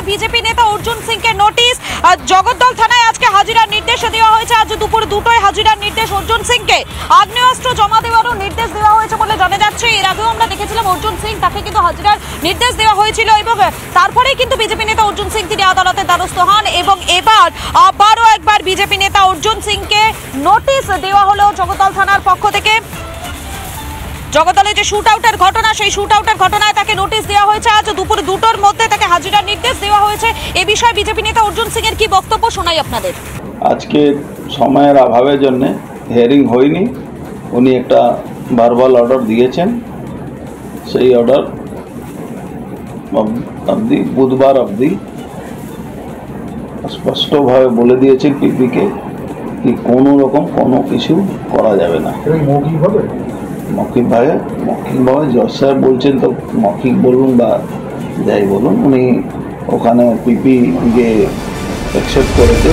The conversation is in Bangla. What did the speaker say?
বিজেপি নেতা অর্জুন সিংকে নোটিশ। জগদ্দল থানায় আজকে হাজিরার নির্দেশ দেওয়া হয়েছে। আজ দুপুর 2টায় হাজিরার নির্দেশ অর্জুন সিংকে। আগ্নেয়াস্ত্র জমা দেওয়ারও নির্দেশ দেওয়া হয়েছে বলে জানা যাচ্ছে। এর আগেও আমরা দেখেছিলাম অর্জুন সিং, তাকে কিন্তু হাজিরার নির্দেশ দেওয়া হয়েছিল এবং তারপরেই কিন্তু বিজেপি নেতা অর্জুন সিং তিনি আদালতের দ্বারস্থ হন এবং এবার আবারও একবার বিজেপি নেতা অর্জুন সিংকে নোটিশ দেওয়া হলো জগদ্দল থানার পক্ষ থেকে। জগদ্দলে যে শুট আউটের ঘটনা, সেই শুট আউটের ঘটনায় তাকে নোটিশ দেওয়া হয়েছে। আজ দুপুর 2টোর মধ্যে তাকে হাজিরার নির্দেশ দেওয়া হয়েছে। এ বিষয়ে বিজেপি নেতা অর্জুন সিং এর কি বক্তব্য শোনাই আপনাদের। আজকে সময়ের অভাবের জন্য হিয়ারিং হয়নি। উনি একটা ভার্বাল অর্ডার দিয়েছেন, সেই অর্ডার অবধি বুধবার অবধি স্পষ্টভাবে বলে দিয়েছেন পিপিকে কি কোনো রকম কোনো কিছু করা যাবে না। মৌখিকভাবে জজ সাহেব বলছেন তো মৌখিক বলুন বা যাই বলুন, উনি ওখানে পিপি গিয়ে অ্যাকসেপ্ট করেছে।